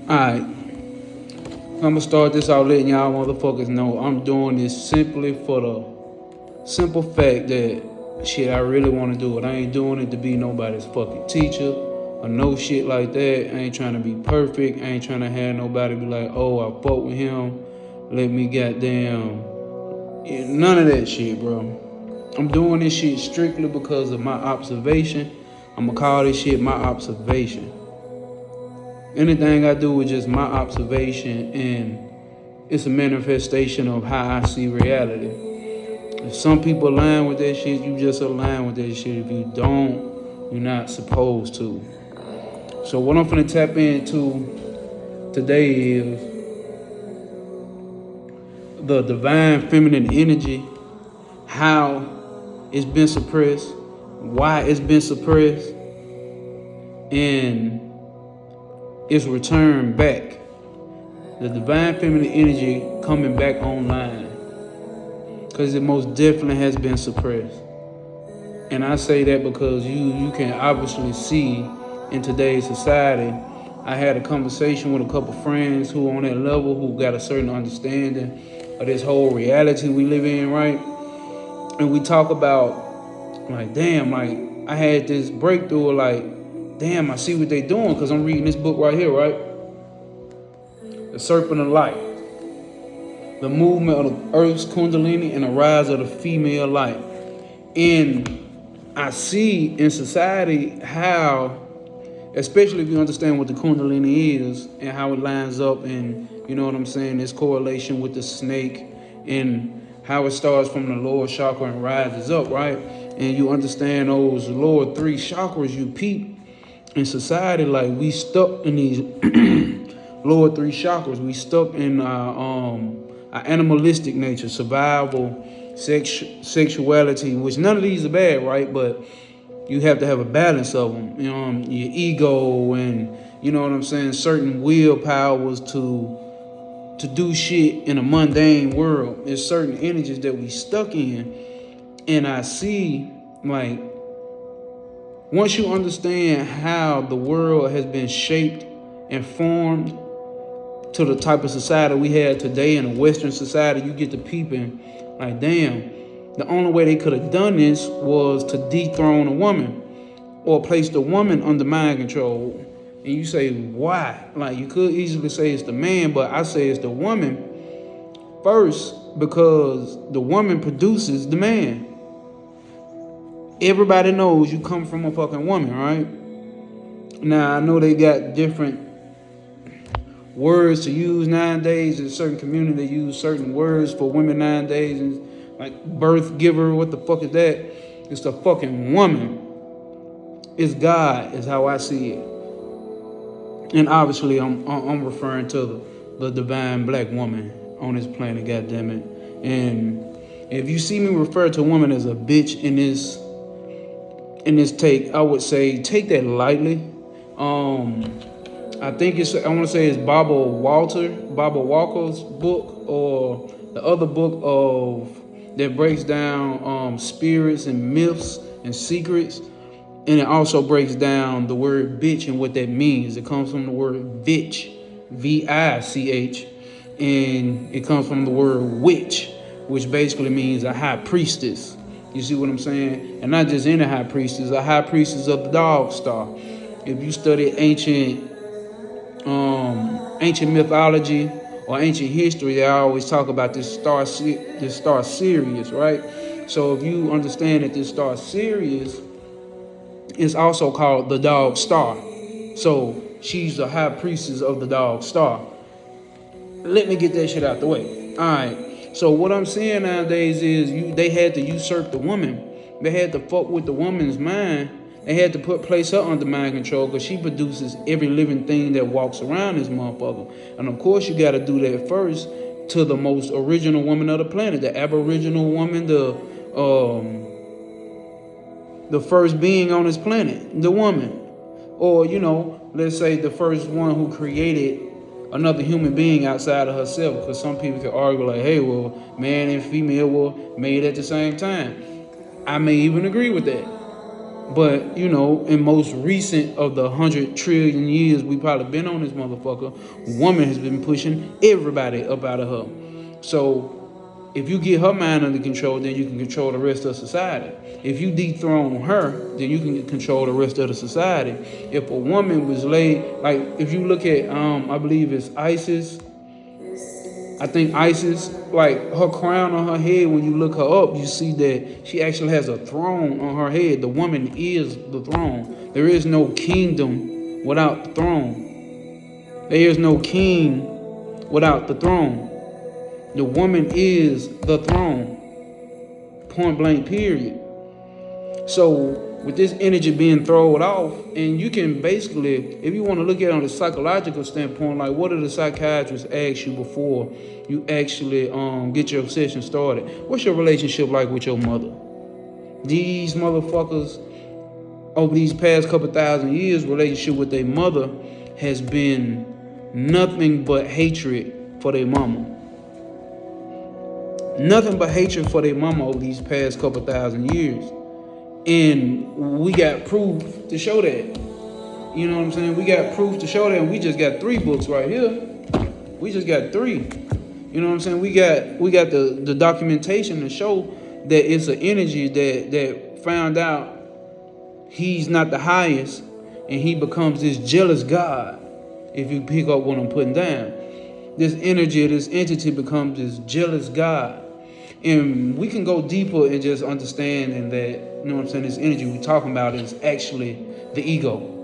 Alright, I'm gonna start this out letting y'all motherfuckers know I'm doing this simply for the simple fact that shit, I really wanna do it. I ain't doing it to be nobody's fucking teacher or no shit like that. I ain't trying to be perfect. I ain't trying to have nobody be like, oh, I fuck with him. Let me goddamn. Yeah, none of that shit, bro. I'm doing this shit strictly because of my observation. I'm gonna call this shit my observation. Anything I do is just my observation, and it's a manifestation of how I see reality. If some people align with that shit, you just align with that shit. If you don't, you're not supposed to. So what I'm finna tap into today is the divine feminine energy, how it's been suppressed, why it's been suppressed, and its return back. The divine feminine energy coming back online. Because it most definitely has been suppressed. And I say that because you can obviously see in today's society. I had a conversation with a couple friends who on that level, who got a certain understanding of this whole reality we live in, right? And we talk about, like, damn, like, I had this breakthrough, like, damn, I see what they doing, because I'm reading this book right here, right? The Serpent of Light. The movement of the Earth's Kundalini and the rise of the female light. And I see in society how, especially if you understand what the Kundalini is and how it lines up, and you know what I'm saying, this correlation with the snake and how it starts from the lower chakra and rises up, right? And you understand those lower three chakras, you peep in society, like we stuck in these lower three chakras. We stuck in our animalistic nature, survival, sexuality, which none of these are bad, right? But you have to have a balance of them. Your ego and, you know what I'm saying, certain willpowers to do shit in a mundane world. There's certain energies that we stuck in. And I see, like, once you understand how the world has been shaped and formed to the type of society we have today in a Western society, you get to peeping, like, damn, the only way they could have done this was to dethrone a woman or place the woman under mind control. And you say, why? Like, you could easily say it's the man, but I say it's the woman first, because the woman produces the man. Everybody knows you come from a fucking woman, right? Now, I know they got different words to use nowadays. In a certain community, they use certain words for women nowadays, and like birth giver, what the fuck is that? It's the fucking woman. It's God, is how I see it. And obviously, I'm referring to the divine black woman on this planet, goddammit. And if you see me refer to a woman as a bitch in this take, I would say take that lightly. I think I want to say it's Barbara Walker's book, or the other book that breaks down spirits and myths and secrets. And it also breaks down the word bitch and what that means. It comes from the word vitch, V-I-C-H, and it comes from the word witch, which basically means a high priestess. You see what I'm saying? And not just any high priestess, a high priestess of the dog star. If you study ancient mythology or ancient history, they always talk about this star Sirius, right? So if you understand that this star Sirius is also called the dog star, so she's the high priestess of the dog star. Let me get that shit out the way. All right. So what I'm saying nowadays is they had to usurp the woman. They had to fuck with the woman's mind. They had to place her under mind control, because she produces every living thing that walks around this motherfucker. And of course, you got to do that first to the most original woman of the planet, the aboriginal woman, the first being on this planet, the woman. Or, you know, let's say the first one who created another human being outside of herself, because some people can argue like, hey, well, man and female were made at the same time. I may even agree with that. But, you know, in most recent of the 100 trillion years we probably been on this motherfucker, woman has been pushing everybody up out of her. So if you get her mind under control, then you can control the rest of society. If you dethrone her, then you can control the rest of the society. If a woman was laid, like if you look at, I believe it's Isis. I think Isis, like her crown on her head, when you look her up, you see that she actually has a throne on her head. The woman is the throne. There is no kingdom without the throne. There is no king without the throne. The woman is the throne. Point blank, period. So with this energy being thrown off, and you can basically, if you want to look at it on a psychological standpoint, like what do the psychiatrists ask you before you actually get your session started? What's your relationship like with your mother? These motherfuckers, over these past couple thousand years, relationship with their mother has been nothing but hatred for their mama. Nothing but hatred for their mama over these past couple thousand years. And we got proof to show that. You know what I'm saying? We got proof to show that, and we just got 3 books right here. We just got 3. You know what I'm saying? We got the documentation to show that it's an energy that found out he's not the highest, and he becomes this jealous God. If you pick up what I'm putting down, this energy, this entity becomes this jealous God. And we can go deeper and just understanding that, you know what I'm saying, this energy we're talking about is actually the ego.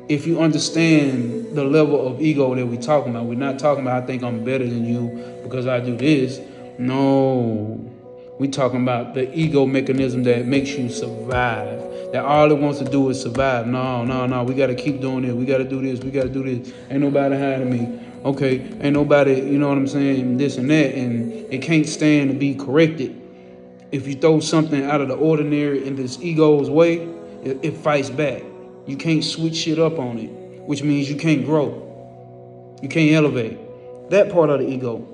If you understand the level of ego that we're talking about, we're not talking about I think I'm better than you because I do this. No. We're talking about the ego mechanism that makes you survive. That all it wants to do is survive. No. We got to keep doing it. We got to do this. We got to do this. Ain't nobody hiding me. Okay, ain't nobody, you know what I'm saying, this and that, and it can't stand to be corrected. If you throw something out of the ordinary in this ego's way, it fights back. You can't switch shit up on it, which means you can't grow. You can't elevate. That part of the ego.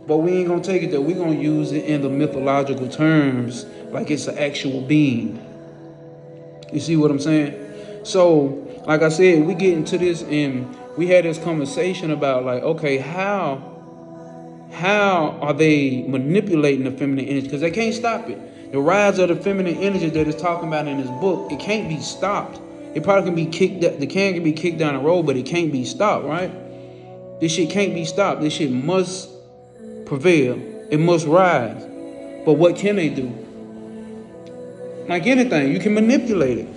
But we ain't gonna take it there. We're gonna use it in the mythological terms like it's an actual being. You see what I'm saying? So, like I said, we get into this and we had this conversation about like, okay, how are they manipulating the feminine energy? Because they can't stop it. The rise of the feminine energy that it's talking about in this book, it can't be stopped. It probably can be kicked, the can be kicked down the road, but it can't be stopped, right? This shit can't be stopped. This shit must prevail. It must rise. But what can they do? Like anything, you can manipulate it.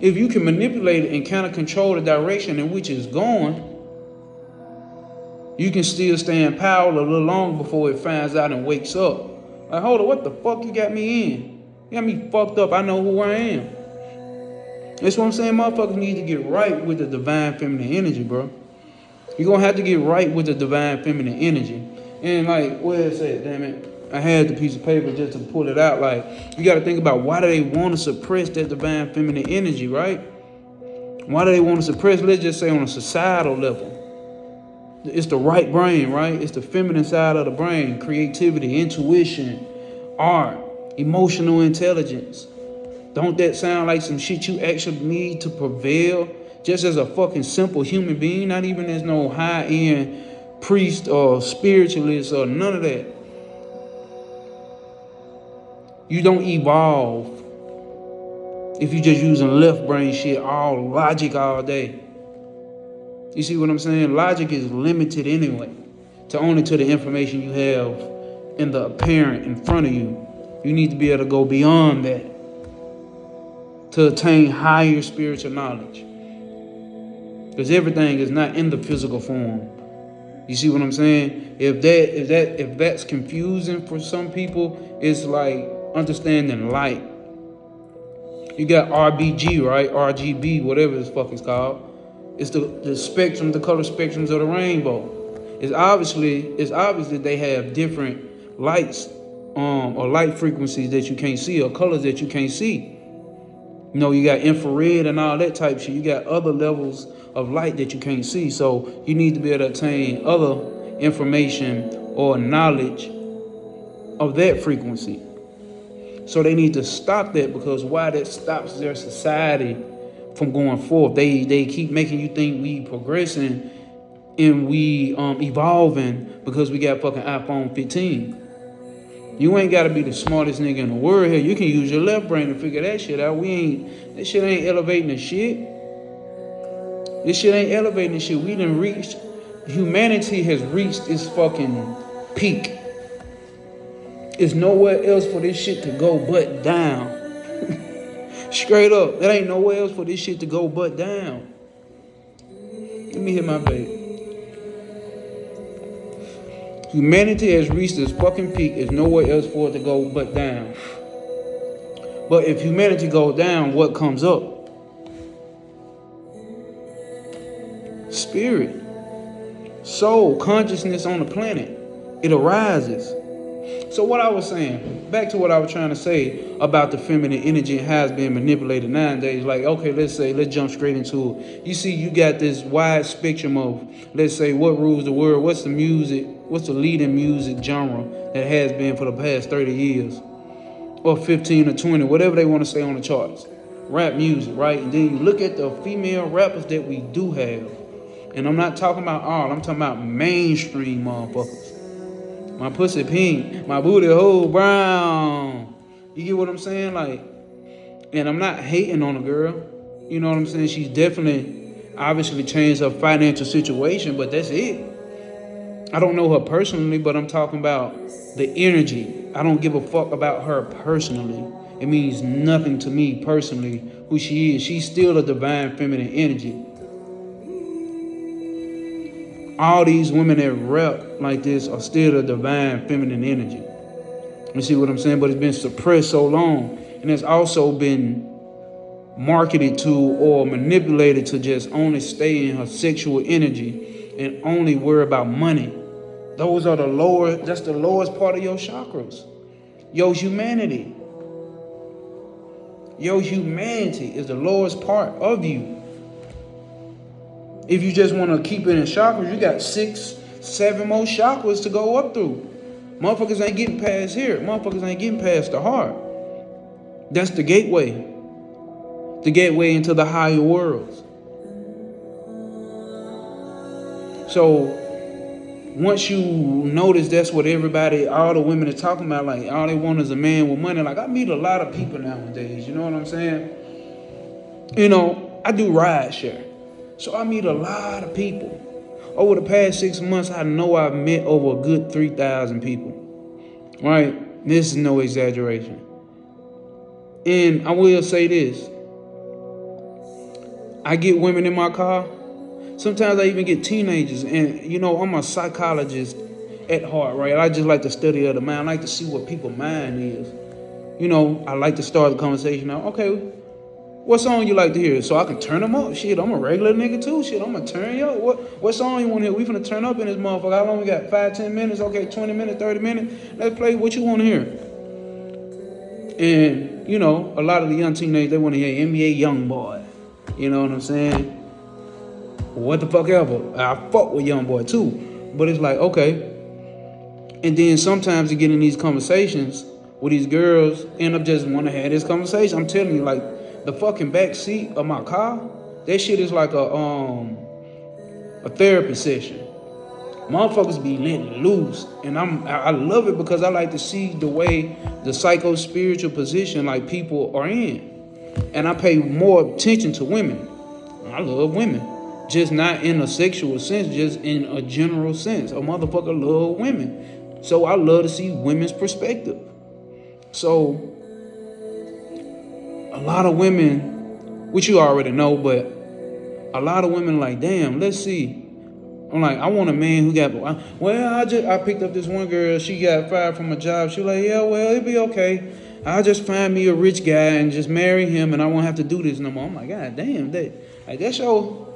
If you can manipulate it and kind of control the direction in which it's going, you can still stay in power a little longer before it finds out and wakes up. Like, hold on, what the fuck you got me in? You got me fucked up. I know who I am. That's what I'm saying. Motherfuckers need to get right with the divine feminine energy, bro. You're going to have to get right with the divine feminine energy. And like, where is it? Damn it. I had the piece of paper just to pull it out. Like, you got to think about why do they want to suppress that divine feminine energy, right? Why do they want to suppress, let's just say on a societal level? It's the right brain, right? It's the feminine side of the brain. Creativity, intuition, art, emotional intelligence. Don't that sound like some shit you actually need to prevail just as a fucking simple human being? Not even as no high-end priest or spiritualist or none of that. You don't evolve if you just using left brain shit, all logic all day. You see what I'm saying? Logic is limited anyway, only to the information you have in the apparent in front of you. You need to be able to go beyond that to attain higher spiritual knowledge. Because everything is not in the physical form. You see what I'm saying? If that's confusing for some people, it's like understanding light. You got RBG, right? RGB, whatever this fuck is called. It's the spectrum, the color spectrums of the rainbow. It's obviously they have different lights, or light frequencies that you can't see, or colors that you can't see. You know, you got infrared and all that type shit. You got other levels of light that you can't see. So you need to be able to attain other information or knowledge of that frequency. So they need to stop that, because why? That stops their society from going forth. They keep making you think we progressing and we evolving because we got fucking iPhone 15. You ain't gotta be the smartest nigga in the world here. You can use your left brain to figure that shit out. That shit ain't elevating the shit. This shit ain't elevating the shit. We done reached, humanity has reached its fucking peak. There's nowhere else for this shit to go but down. Straight up. There ain't nowhere else for this shit to go but down. Let me hit my vape. Humanity has reached its fucking peak. There's nowhere else for it to go but down. But if humanity goes down, what comes up? Spirit, soul, consciousness on the planet. It arises. So what I was saying, back to what I was trying to say about the feminine energy and how it's being manipulated nowadays. Like, okay, let's jump straight into it. You see, you got this wide spectrum of, let's say, what rules the world, what's the music, what's the leading music genre that has been for the past 30 years, or 15 or 20, whatever they want to say on the charts. Rap music, right? And then you look at the female rappers that we do have. And I'm not talking about all, I'm talking about mainstream motherfuckers. My pussy pink, my booty hole brown. You get what I'm saying? Like, and I'm not hating on a girl. You know what I'm saying? She's definitely, obviously changed her financial situation, but that's it. I don't know her personally, but I'm talking about the energy. I don't give a fuck about her personally. It means nothing to me personally who she is. She's still a divine feminine energy. All these women that rap like this are still a divine feminine energy. You see what I'm saying? But it's been suppressed so long. And it's also been marketed to or manipulated to just only stay in her sexual energy and only worry about money. Those are that's the lowest part of your chakras. Your humanity. Your humanity is the lowest part of you. If you just want to keep it in chakras, you got 6, 7 more chakras to go up through. Motherfuckers ain't getting past here. Motherfuckers ain't getting past the heart. That's the gateway. The gateway into the higher worlds. So once you notice that's what everybody, all the women are talking about, like all they want is a man with money. Like I meet a lot of people nowadays, you know what I'm saying? You know, I do ride share. So I meet a lot of people. Over the past 6 months, I know I've met over a good 3,000 people. Right? This is no exaggeration. And I will say this. I get women in my car. Sometimes I even get teenagers. And, you know, I'm a psychologist at heart, right? I just like to study of the mind. I like to see what people's mind is. You know, I like to start the conversation out. Okay, what song you like to hear? So I can turn them up. Shit, I'm a regular nigga too. Shit, I'm gonna turn you up. What song you want to hear? We finna turn up in this motherfucker. How long we got? 5, 10 minutes? Okay, 20 minutes, 30 minutes. Let's play what you want to hear. And, you know, a lot of the young teenagers, they want to hear NBA Youngboy. You know what I'm saying? What the fuck ever. I fuck with Youngboy too. But it's like, okay. And then sometimes you get in these conversations with these girls, end up just want to have this conversation. I'm telling you, like, the fucking back seat of my car, that shit is like a therapy session. Motherfuckers be letting loose, and I love it because I like to see the way the psycho-spiritual position like people are in, and I pay more attention to women. I love women, just not in a sexual sense, just in a general sense. A motherfucker love women, so I love to see women's perspective. So a lot of women, which you already know, but a lot of women like, damn, let's see. I'm like, I want a man who got, well, I picked up this one girl, she got fired from a job. She like, yeah, well, it'll be okay. I'll just find me a rich guy and just marry him and I won't have to do this no more. I'm like, God damn, that's your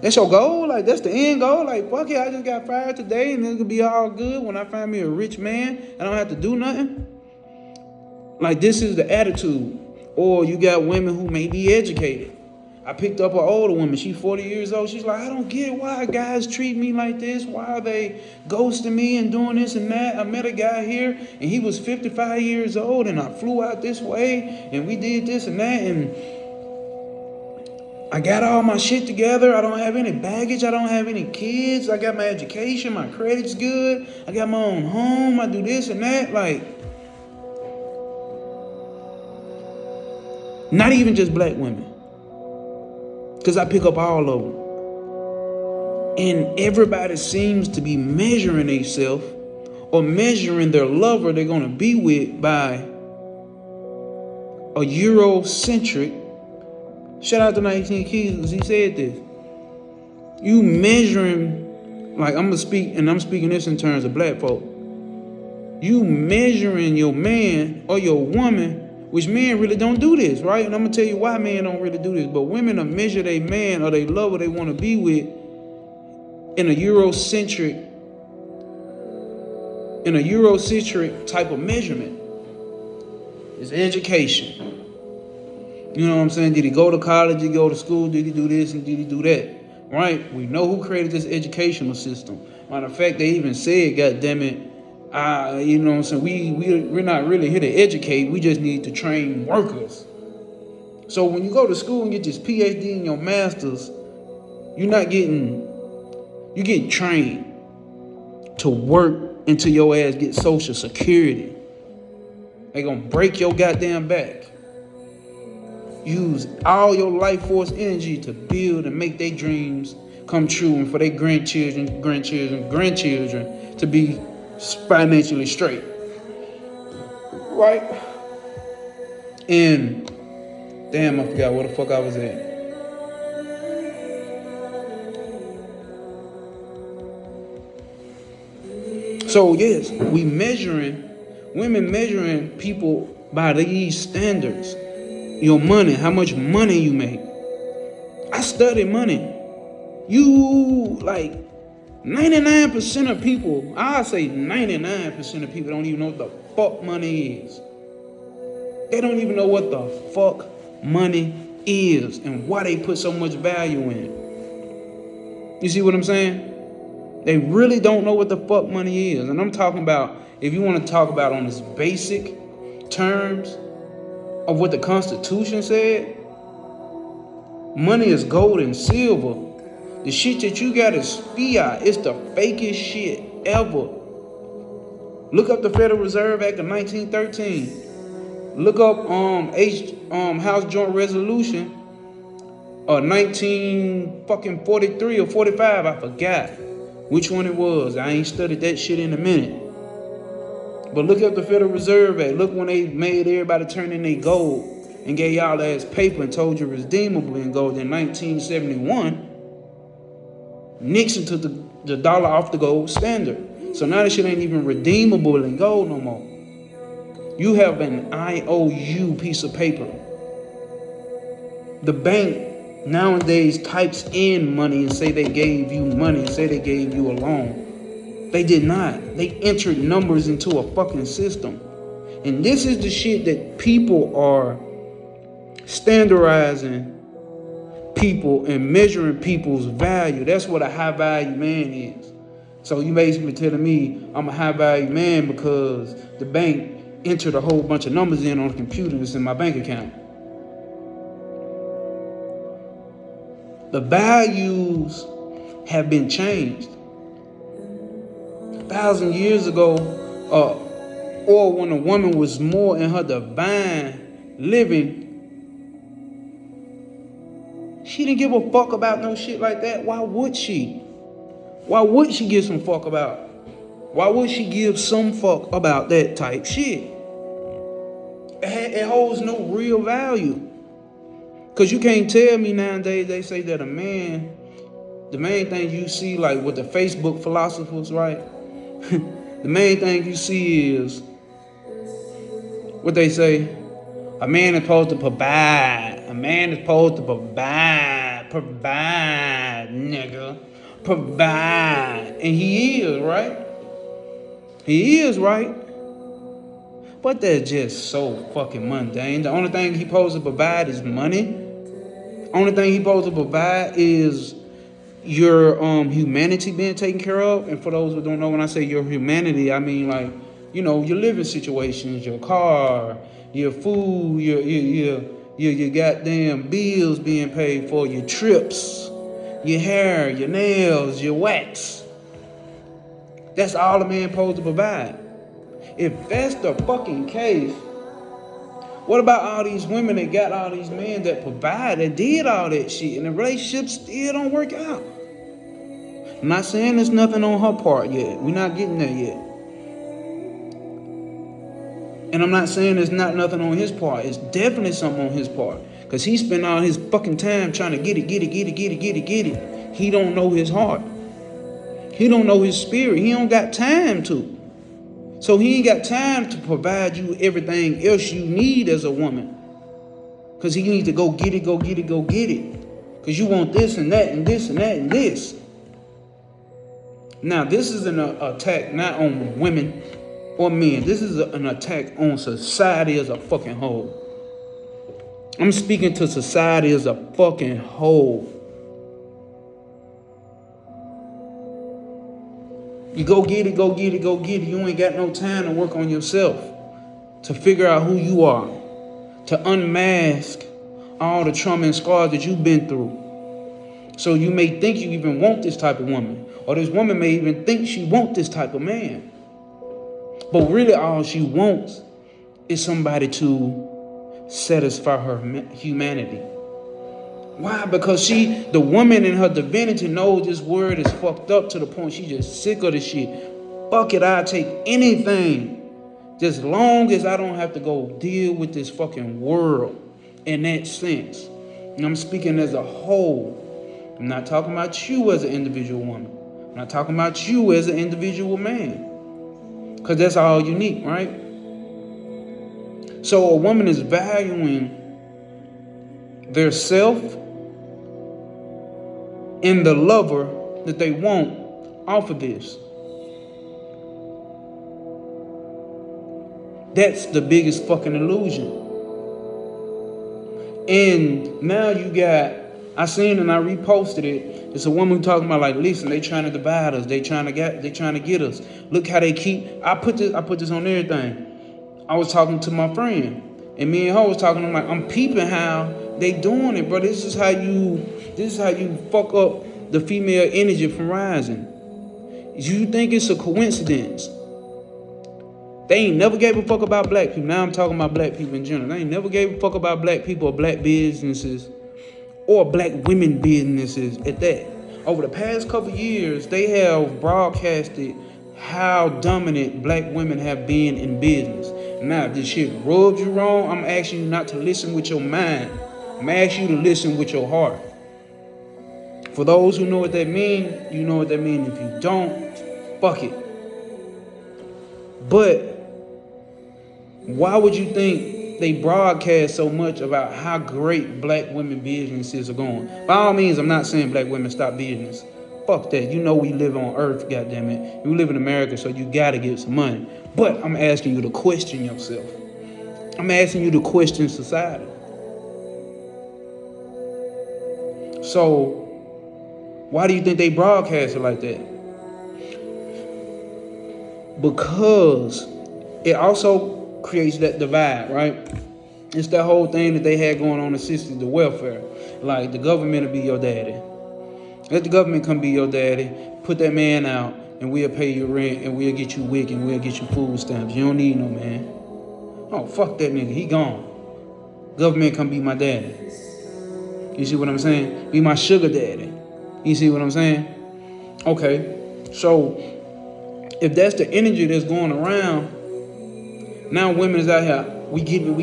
goal? Like, that's the end goal? Like, fuck it, I just got fired today and it'll be all good when I find me a rich man and I don't have to do nothing? Like, this is the attitude. Or you got women who may be educated. I picked up an older woman. She's 40 years old. She's like, I don't get why guys treat me like this. Why are they ghosting me and doing this and that? I met a guy here, and he was 55 years old, and I flew out this way, and we did this and that, and I got all my shit together. I don't have any baggage. I don't have any kids. I got my education. My credit's good. I got my own home. I do this and that. Like, not even just black women. Because I pick up all of them. And everybody seems to be measuring themselves or measuring their lover they're going to be with by a Eurocentric. Shout out to 19 Keys because he said this. You measuring, like I'm speaking this in terms of black folk. You measuring your man or your woman, which men really don't do this, right? And I'm going to tell you why men don't really do this. But women will measure their man or their lover they want to be with in a Eurocentric type of measurement. It's education. You know what I'm saying? Did he go to college? Did he go to school? Did he do this and did he do that? Right? We know who created this educational system. Matter of fact, they even said, God damn it, you know what I'm saying? We're not really here to educate. We just need to train workers. So when you go to school and get this PhD and your master's, you're getting trained to work until your ass get Social Security. They gonna break your goddamn back. Use all your life force energy to build and make their dreams come true and for their grandchildren to be financially straight. Right? And damn, I forgot where the fuck I was at. So yes, women measuring people by these standards. Your money, how much money you make. I study money. 99% of people, I say 99% of people don't even know what the fuck money is. They don't even know what the fuck money is and why they put so much value in it. You see what I'm saying? They really don't know what the fuck money is. And I'm talking about, if you want to talk about on this basic terms of what the Constitution said, money is gold and silver. The shit that you got is fiat. It's the fakest shit ever. Look up the Federal Reserve Act of 1913. Look up House Joint Resolution 1943 or 45. I forgot which one it was. I ain't studied that shit in a minute. But look up the Federal Reserve Act. Look when they made everybody turn in their gold and gave y'all ass paper and told you redeemable in gold in 1971. Nixon took the dollar off the gold standard. So now that shit ain't even redeemable in gold no more. You have an IOU piece of paper. The bank nowadays types in money and say they gave you money and say they gave you a loan. They did not. They entered numbers into a fucking system. And this is the shit that people are standardizing people and measuring people's value. That's what a high value man is. So you basically telling me I'm a high value man because the bank entered a whole bunch of numbers in on the computer that's in my bank account. The values have been changed. 1,000 years ago, or when a woman was more in her divine living, she didn't give a fuck about no shit like that. Why would she? Why would she give some fuck about? Why would she give some fuck about that type shit? It holds no real value. Because you can't tell me nowadays, they say that a man, the main thing you see, like with the Facebook philosophers, right? The main thing you see is what they say. A man is supposed to provide. A man is supposed to provide, nigga. Provide. And he is, right? He is, right? But that's just so fucking mundane. The only thing he supposed to provide is money. Only thing he supposed to provide is your humanity being taken care of. And for those who don't know, when I say your humanity, I mean like, you know, your living situations, your car, your food, your goddamn bills being paid for, your trips, your hair, your nails, your wax. That's all a man supposed to provide. If that's the fucking case, what about all these women that got all these men that provide, that did all that shit, and the relationship still don't work out? I'm not saying there's nothing on her part yet. We're not getting there yet. And I'm not saying there's not nothing on his part. It's definitely something on his part. Because he spent all his fucking time trying to get it. He don't know his heart. He don't know his spirit. He don't got time to. So he ain't got time to provide you everything else you need as a woman. Because he needs to go get it. Because you want this and that and this and that and this. Now, this is an attack not on women or men. This is an attack on society as a fucking whole. I'm speaking to society as a fucking whole. You go get it. You ain't got no time to work on yourself, to figure out who you are, to unmask all the trauma and scars that you've been through. So you may think you even want this type of woman, or this woman may even think she wants this type of man. But really all she wants is somebody to satisfy her humanity. Why? Because the woman in her divinity knows this word is fucked up to the point she just sick of this shit. Fuck it, I'll take anything. Just long as I don't have to go deal with this fucking world in that sense. And I'm speaking as a whole. I'm not talking about you as an individual woman. I'm not talking about you as an individual man. Because that's all unique, right? So a woman is valuing their self and the lover that they want off of this. That's the biggest fucking illusion. And now you got, I seen and I reposted it. It's a woman talking about like, listen, they trying to divide us. They trying to get us. Look how they keep. I put this on everything. I was talking to my friend, and me and her was talking. I'm like, I'm peeping how they doing it, bro. This is how you fuck up the female energy from rising. You think it's a coincidence? They ain't never gave a fuck about black people. Now I'm talking about black people in general. They ain't never gave a fuck about black people or black businesses or black women businesses at that. Over the past couple years, they have broadcasted how dominant black women have been in business. Now, if this shit rubs you wrong, I'm asking you not to listen with your mind. I'm asking you to listen with your heart. For those who know what that means, you know what that means. If you don't, fuck it. But why would you think they broadcast so much about how great black women businesses are going? By all means, I'm not saying black women stop business. Fuck that. You know we live on earth, goddammit. You live in America, so you gotta get some money. But I'm asking you to question yourself. I'm asking you to question society. So, why do you think they broadcast it like that? Because it also creates that divide, right? It's that whole thing that they had going on, assisted the welfare. Like, the government will be your daddy. Let the government come be your daddy, put that man out, and we'll pay your rent, and we'll get you WIC, and we'll get you food stamps. You don't need no man. Oh, fuck that nigga, he gone. Government come be my daddy. You see what I'm saying? Be my sugar daddy. You see what I'm saying? Okay, so if that's the energy that's going around, now women is out here, we getting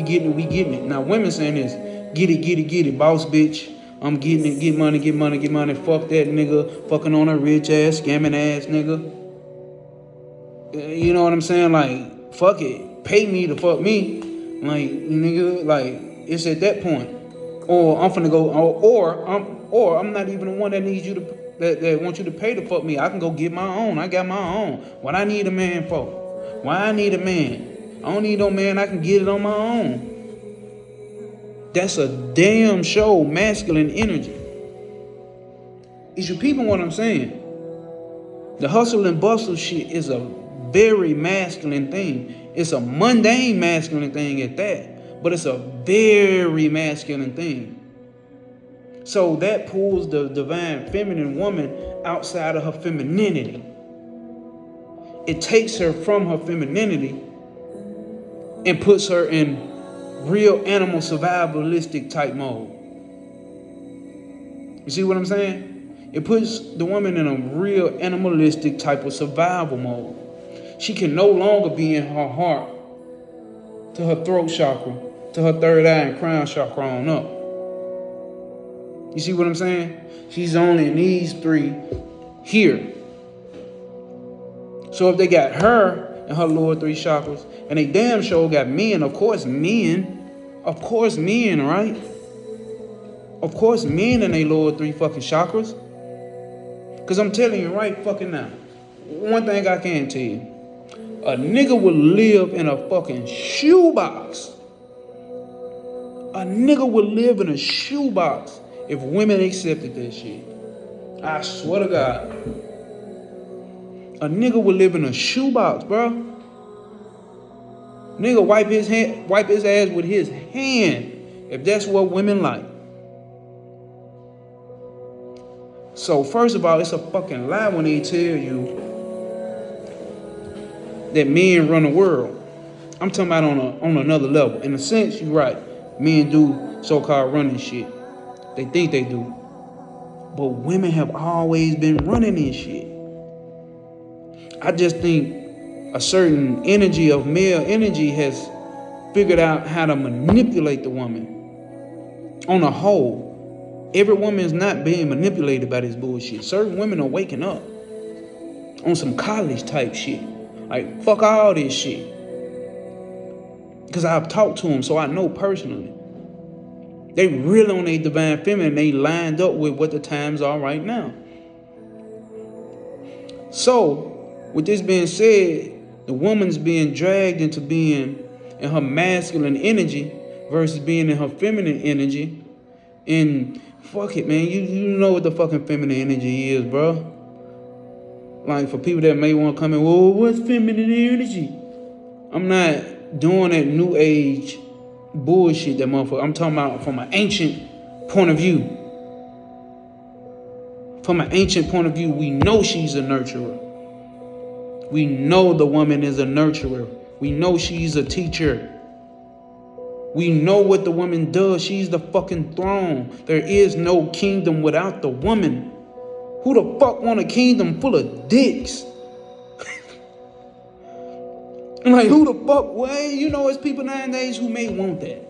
it. Now women saying this, get it, boss bitch. I'm getting it, get money. Fuck that nigga, fucking on a rich ass, scamming ass nigga. You know what I'm saying? Like, fuck it, pay me to fuck me. Like, nigga, like, it's at that point. Or I'm finna go, or I'm not even the one that needs you to, that wants you to pay to fuck me. I can go get my own. I got my own. What I need a man for? Why I need a man? I don't need no man. I can get it on my own. That's a damn show masculine energy. Is you peeping what I'm saying? The hustle and bustle shit is a very masculine thing. It's a mundane masculine thing at that, but it's a very masculine thing. So that pulls the divine feminine woman outside of her femininity. It takes her from her femininity and puts her in real animal survivalistic type mode. You see what I'm saying? It puts the woman in a real animalistic type of survival mode. She can no longer be in her heart to her throat chakra, to her third eye and crown chakra on up. You see what I'm saying? She's only in these three here. So if they got her in her lower three chakras, and they damn sure got men, right? Of course men in their lower three fucking chakras. Because I'm telling you right fucking now, one thing I can tell you, a nigga would live in a fucking shoebox. A nigga would live in a shoebox if women accepted that shit. I swear to God. A nigga would live in a shoebox, bro. Nigga wipe his ass with his hand if that's what women like. So first of all, it's a fucking lie when they tell you that men run the world. I'm talking about on another level. In a sense, you're right. Men do so-called running shit. They think they do. But women have always been running this shit. I just think a certain energy of male energy has figured out how to manipulate the woman. On a whole, every woman is not being manipulated by this bullshit. Certain women are waking up on some college type shit. Like, fuck all this shit. Because I've talked to them, so I know personally. They really on their divine feminine. They lined up with what the times are right now. So, with this being said, the woman's being dragged into being in her masculine energy versus being in her feminine energy. And fuck it, man. You know what the fucking feminine energy is, bro. Like, for people that may want to come in, well, what's feminine energy? I'm not doing that new age bullshit that motherfucker. I'm talking about from an ancient point of view. From an ancient point of view, we know she's a nurturer. We know the woman is a nurturer. We know she's a teacher. We know what the woman does. She's the fucking throne. There is no kingdom without the woman. Who the fuck want a kingdom full of dicks? Like, who the fuck? Well, you know, it's people nowadays who may want that.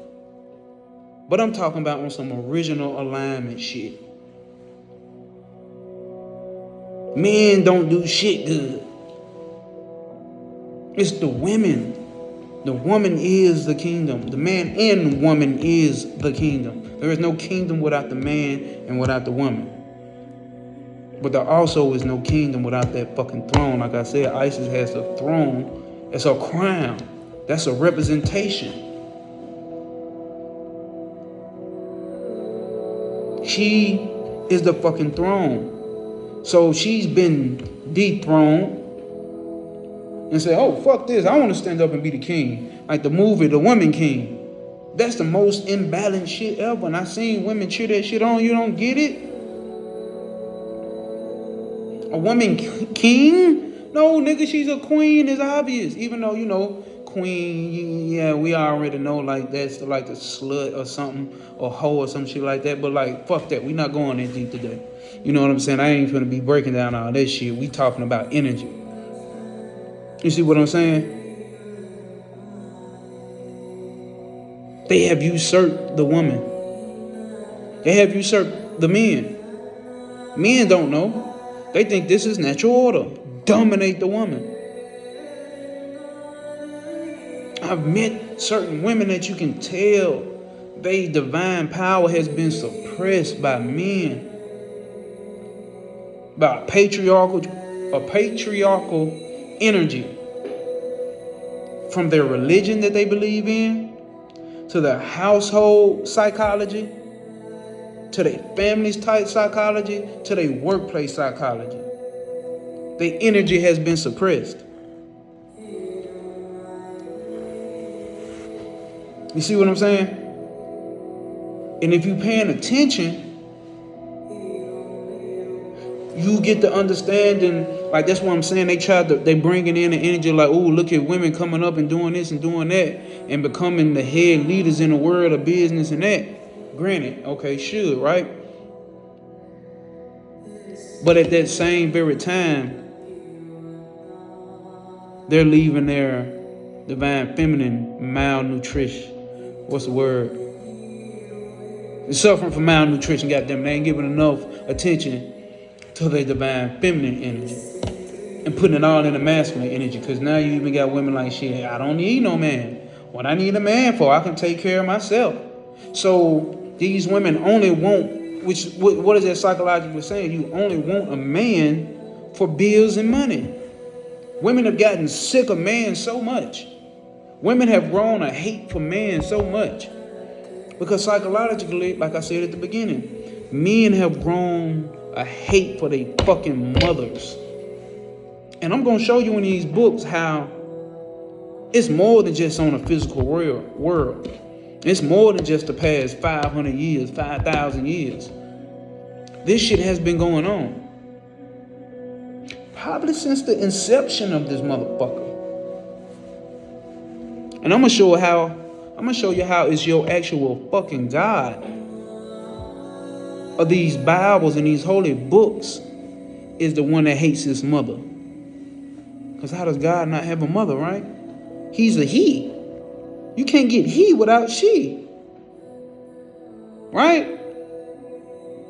But I'm talking about on some original alignment shit. Men don't do shit good. It's the women. The woman is the kingdom. The man and woman is the kingdom. There is no kingdom without the man and without the woman. But there also is no kingdom without that fucking throne. Like I said, Isis has a throne. It's a crown. That's a representation. She is the fucking throne. So she's been dethroned and say, oh, fuck this. I want to stand up and be the king. Like the movie, The Woman King. That's the most imbalanced shit ever. And I seen women cheer that shit on. You don't get it? A woman king? No, nigga, she's a queen. It's obvious. Even though, you know, queen, yeah, we already know, like, that's like a slut or something, or hoe or some shit like that. But, like, fuck that. We not going that deep today. You know what I'm saying? I ain't finna be breaking down all that shit. We talking about energy. You see what I'm saying? They have usurped the woman. They have usurped the men. Men don't know. They think this is natural order. Dominate the woman. I've met certain women that you can tell their divine power has been suppressed by men. By a patriarchal energy. From their religion that they believe in, to their household psychology, to their family's type psychology, to their workplace psychology. Their energy has been suppressed. You see what I'm saying? And if you're paying attention, you get the understanding. Like, that's what I'm saying. They bringing in the energy like, oh, look at women coming up and doing this and doing that and becoming the head leaders in the world of business and that. Granted, okay, sure, right? But at that same very time, they're leaving their divine feminine malnutrition. What's the word? They're suffering from malnutrition, goddamn. They ain't giving enough attention to their divine feminine energy and putting it all in the masculine energy. Because now you even got women like, shit, I don't need no man. What I need a man for, I can take care of myself. So these women only want, what is that psychologically saying? You only want a man for bills and money. Women have gotten sick of men so much. Women have grown a hate for men so much. Because psychologically, like I said at the beginning, men have grown a hate for their fucking mothers. And I'm going to show you in these books how it's more than just on a physical world. It's more than just the past 500 years, 5,000 years. This shit has been going on. Probably since the inception of this motherfucker. And I'm going to show you how it's your actual fucking God of these Bibles and these holy books is the one that hates his mother. Because how does God not have a mother, right? He's a he. You can't get he without she. Right?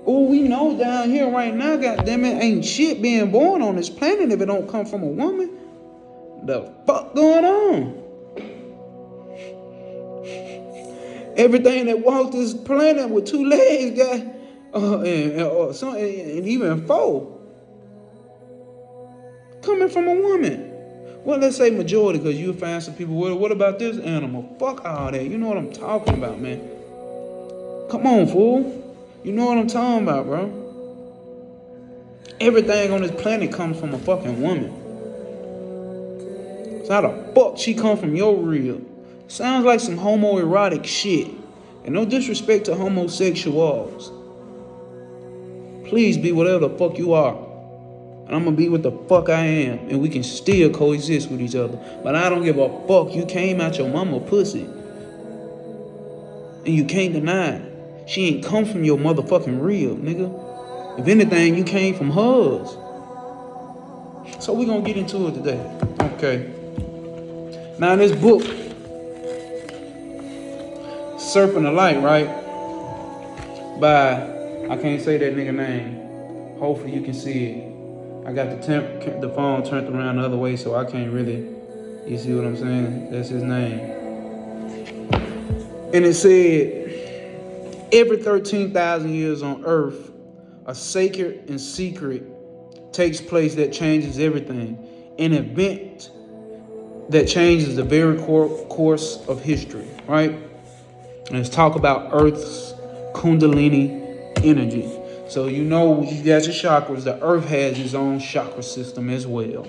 Oh, we know down here right now, goddammit, ain't shit being born on this planet if it don't come from a woman. The fuck going on? Everything that walks this planet with 2 legs got and even 4 coming from a woman. Well, let's say majority, because you'll find some people, what about this animal? Fuck all that. You know what I'm talking about, man. Come on, fool. You know what I'm talking about, bro. Everything on this planet comes from a fucking woman. So how the fuck she come from your rib? Sounds like some homoerotic shit. And no disrespect to homosexuals. Please be whatever the fuck you are. And I'm gonna be what the fuck I am. And we can still coexist with each other. But I don't give a fuck. You came out your mama pussy. And you can't deny it. She ain't come from your motherfucking rib, nigga. If anything, you came from hers. So we're gonna get into it today. Okay. Now in this book, Serpent of Light, right? By, I can't say that nigga name. Hopefully you can see it. I got the phone turned around the other way, so I can't really, you see what I'm saying? That's his name. And it said, every 13,000 years on Earth, a sacred and secret takes place that changes everything. An event that changes the very course of history, right? And let's talk about Earth's Kundalini energy. So you know you got your chakras. The Earth has its own chakra system as well.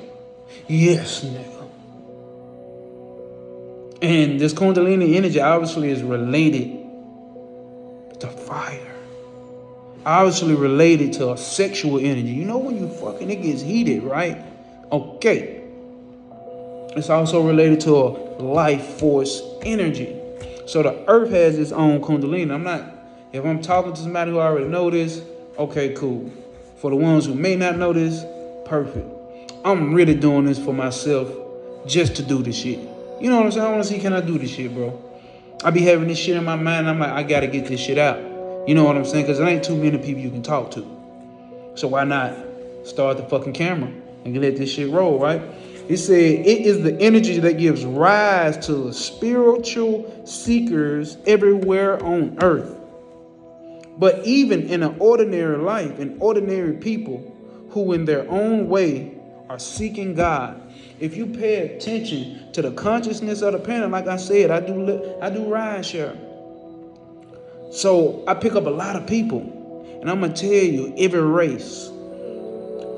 Yes, nigga. And this Kundalini energy obviously is related to fire. Obviously related to a sexual energy. You know when you fucking, it gets heated, right? Okay. It's also related to a life force energy. So the Earth has its own Kundalini. If I'm talking to somebody who already know this, okay, cool. For the ones who may not know this, perfect. I'm really doing this for myself just to do this shit. You know what I'm saying? I want to see, can I do this shit, bro? I be having this shit in my mind. I'm like, I got to get this shit out. You know what I'm saying? Because there ain't too many people you can talk to. So why not start the fucking camera and let this shit roll, right? It said, it is the energy that gives rise to spiritual seekers everywhere on earth. But even in an ordinary life, in ordinary people who in their own way are seeking God. If you pay attention to the consciousness of the planet, like I said, I do ride share. So I pick up a lot of people, and I'm gonna tell you, every race,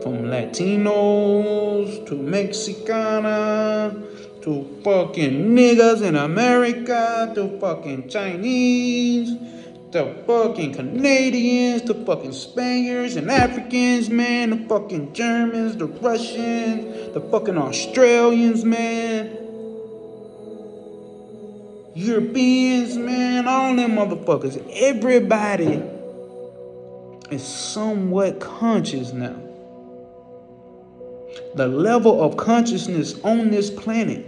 from Latinos to Mexicana to fucking niggas in America to fucking Chinese to fucking Canadians to fucking Spaniards and Africans, man, the fucking Germans, the Russians, the fucking Australians, man, Europeans, man, all them motherfuckers. Everybody is somewhat conscious now. The level of consciousness on this planet,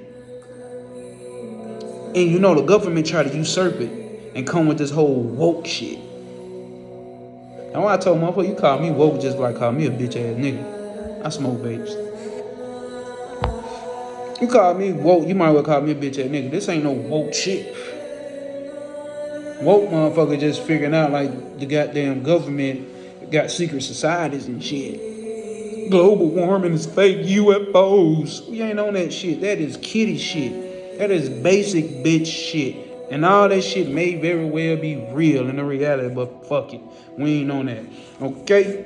and you know the government try to usurp it and come with this whole woke shit. Now when I told motherfucker, you call me woke just like call me a bitch ass nigga. I smoke vapes. You call me woke, you might as well call me a bitch ass nigga. This ain't no woke shit. Woke motherfucker just figuring out like the goddamn government got secret societies and shit. Global warming is fake UFOs. We ain't on that shit. That is kitty shit. That is basic bitch shit. And all that shit may very well be real in the reality, but fuck it. We ain't on that. Okay?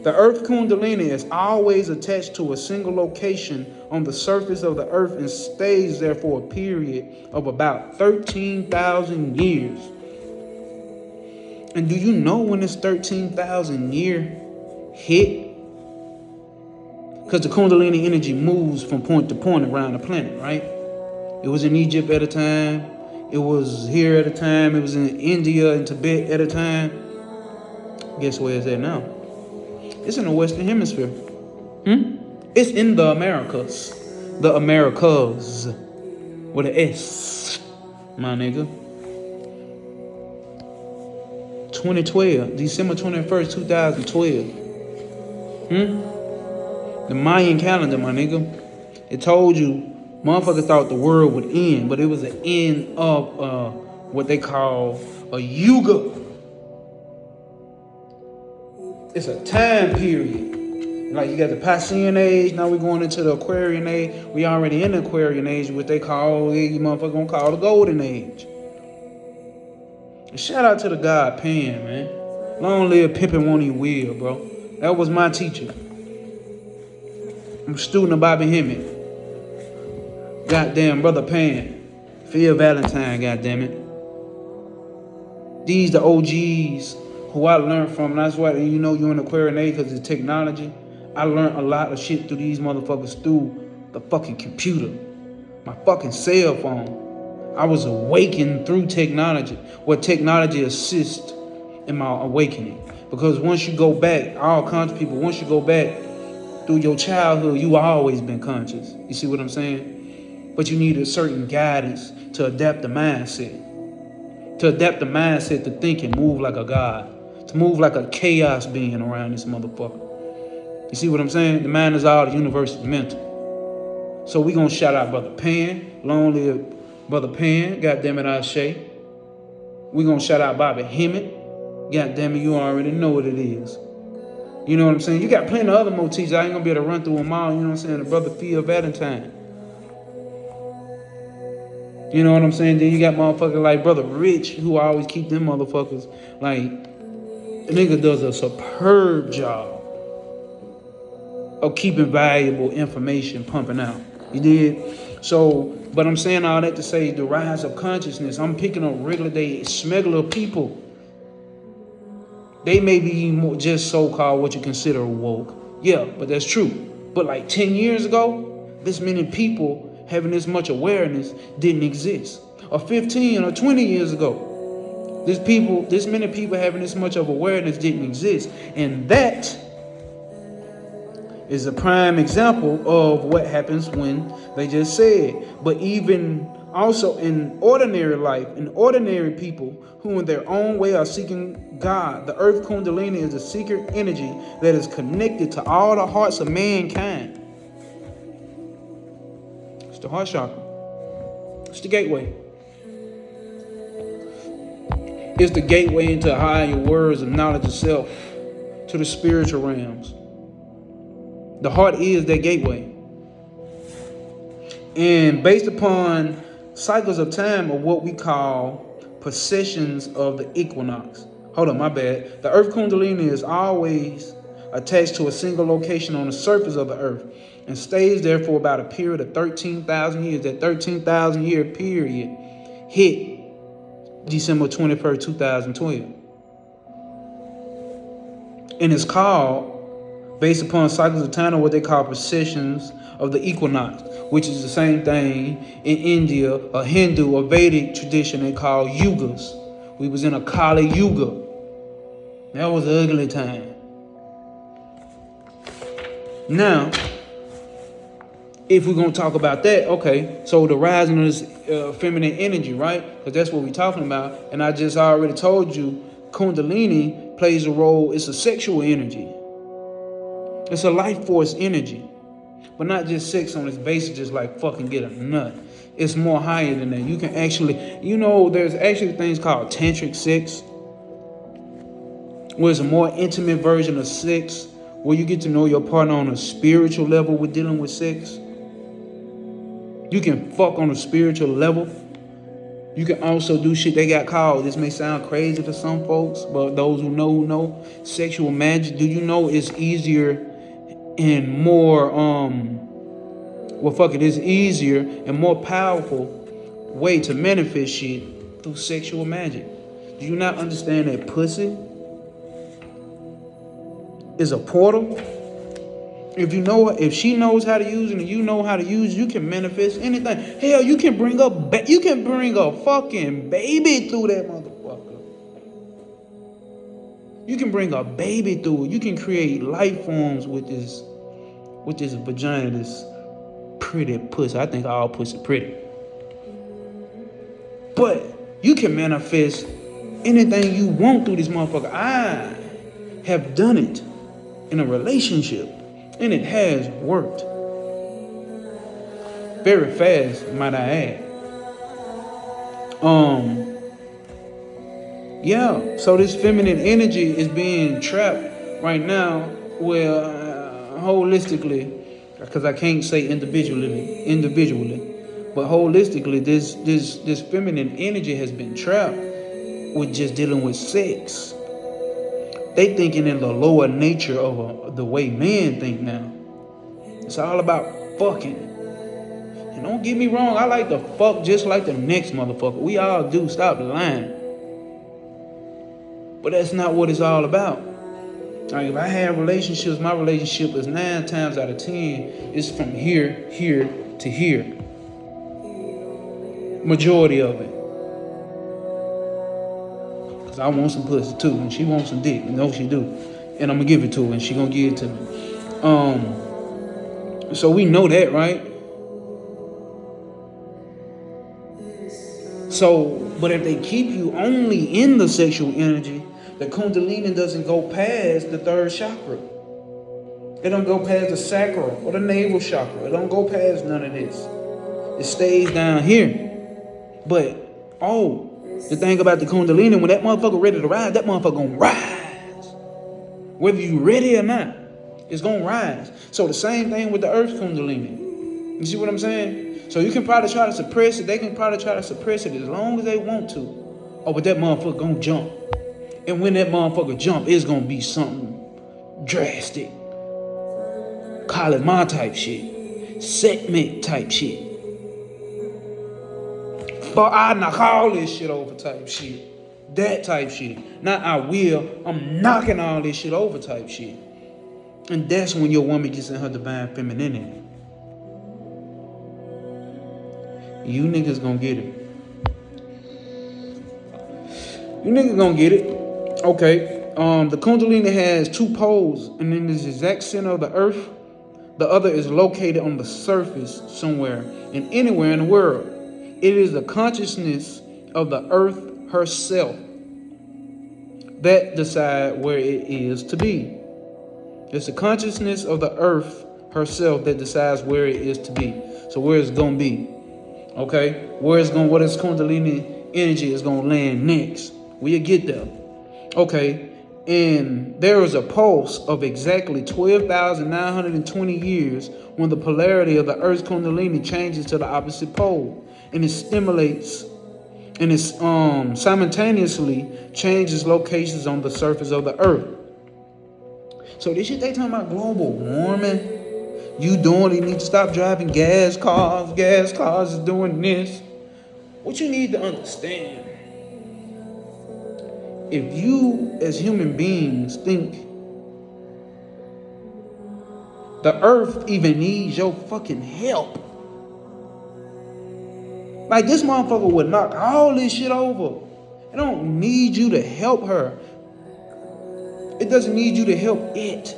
The Earth Kundalini is always attached to a single location on the surface of the Earth and stays there for a period of about 13,000 years. And do you know when this 13,000 year hit? Because the Kundalini energy moves from point to point around the planet, right? It was in Egypt at a time. It was here at a time. It was in India and Tibet at a time. Guess where it's at now? It's in the Western Hemisphere. It's in the Americas. The Americas. With an S, my nigga. 2012. December 21st, 2012. The Mayan calendar, my nigga. It told you, motherfuckers thought the world would end, but it was an end of what they call a yuga. It's a time period. Like you got the Piscean age, now we're going into the Aquarian age. We already in the Aquarian age, what they call, you motherfuckers gonna call the Golden Age. And shout out to the God Pan, man. Long live Pippin won't he will, bro. That was my teacher. I'm a student of Bobby Hemmett. Goddamn Brother Pan. Phil Valentine, goddamn it. These the OGs who I learned from, and that's why you know you're in the Aquarian age because it's technology. I learned a lot of shit through these motherfuckers through the fucking computer. My fucking cell phone. I was awakened through technology. What technology assists in my awakening. Because once you go back, all conscious people, once you go back through your childhood, you always been conscious. You see what I'm saying? But you need a certain guidance to adapt the mindset. To adapt the mindset to think and move like a god. To move like a chaos being around this motherfucker. You see what I'm saying? The mind is all, the universe is mental. So we gonna shout out Brother Pan. Long live Brother Pan. Goddamn it, I say. We gonna shout out Bobby Hemmett. Goddamn it, you already know what it is. You know what I'm saying? You got plenty of other motifs. I ain't gonna be able to run through them all. You know what I'm saying? The Brother Phil Valentine. You know what I'm saying? Then you got motherfuckers like Brother Rich, who always keep them motherfuckers. Like, the nigga does a superb job of keeping valuable information pumping out. You did? So, but I'm saying all that to say the rise of consciousness. I'm picking up regular day smuggler people. They may be more just so-called what you consider woke. Yeah, but that's true. But like 10 years ago, this many people having this much awareness didn't exist. Or 15 or 20 years ago, this many people having this much of awareness didn't exist. And that is a prime example of what happens when they just said. But even also in ordinary life, in ordinary people who in their own way are seeking God, the Earth Kundalini is a secret energy that is connected to all the hearts of mankind. It's the heart chakra. It's the gateway. It's the gateway into higher words of knowledge of self, to the spiritual realms. The heart is that gateway. And based upon cycles of time of what we call precessions of the equinox. Hold on, my bad. The Earth Kundalini is always attached to a single location on the surface of the Earth and stays there for about a period of 13,000 years. That 13,000 year period hit December 21st, 2012. And it's called, based upon cycles of time, what they call precessions of the equinox, which is the same thing in India, a Hindu, a Vedic tradition they call yugas. We was in a Kali Yuga. That was an ugly time. Now, if we're going to talk about that, okay, so the rising of this feminine energy, right? Because that's what we're talking about. And I just already told you, Kundalini plays a role. It's a sexual energy. It's a life force energy. But not just sex on its basis, just like fucking get a nut. It's more higher than that. You can actually, there's actually things called tantric sex, where it's a more intimate version of sex, where you get to know your partner on a spiritual level with dealing with sex. You can fuck on a spiritual level. You can also do shit they got called, this may sound crazy to some folks, but those who know, sexual magic. Do you know it's easier and more, it's easier and more powerful way to manifest shit through sexual magic? Do you not understand that pussy is a portal? If she knows how to use it and you know how to use it, you can manifest anything. Hell, you can bring a fucking baby through that motherfucker. You can bring a baby through it. You can create life forms with this vagina, this pretty pussy. I think all pussy pretty. But you can manifest anything you want through this motherfucker. I have done it in a relationship, and it has worked. Very fast, might I add. So this feminine energy is being trapped right now, holistically, because I can't say individually, but holistically, this feminine energy has been trapped with just dealing with sex. They thinking in the lower nature of the way men think now. It's all about fucking. And don't get me wrong, I like to fuck just like the next motherfucker. We all do, stop lying. But that's not what it's all about. Like if I have relationships, my relationship is 9 times out of 10, it's from here to here. Majority of it. Cause I want some pussy too, and she wants some dick. You know she do. And I'm gonna give it to her, and she gonna give it to me. So we know that, right? So, but if they keep you only in the sexual energy, the Kundalini doesn't go past the 3rd chakra. It don't go past the sacral or the navel chakra. It don't go past none of this. It stays down here. But, the thing about the Kundalini, when that motherfucker ready to rise, that motherfucker gonna rise. Whether you ready or not, it's gonna rise. So the same thing with the Earth Kundalini. You see what I'm saying? So you can probably try to suppress it. They can probably try to suppress it as long as they want to. But that motherfucker gonna jump. And when that motherfucker jump, it's gonna be something drastic. Kalima type shit. Segment type shit. But I knock all this shit over type shit. That type shit. Not I will, I'm knocking all this shit over type shit. And that's when your woman gets in her divine femininity. You niggas gonna get it. You niggas gonna get it. Okay. The Kundalini has 2 poles, and in the exact center of the earth, the other is located on the surface somewhere and anywhere in the world. It is the consciousness of the earth herself that decide where it is to be. It's the consciousness of the earth herself that decides where it is to be. So where it's gonna be. Okay? What is Kundalini energy is gonna land next. We'll get there. Okay. And there is a pulse of exactly 12,920 years when the polarity of the Earth's Kundalini changes to the opposite pole, and it stimulates and it simultaneously changes locations on the surface of the Earth. So this shit they talking about global warming. You doing it, you need to stop driving gas cars. Gas cars is doing this. What you need to understand, if you as human beings think the Earth even needs your fucking help, like this motherfucker would knock all this shit over. It don't need you to help her. It doesn't need you to help it.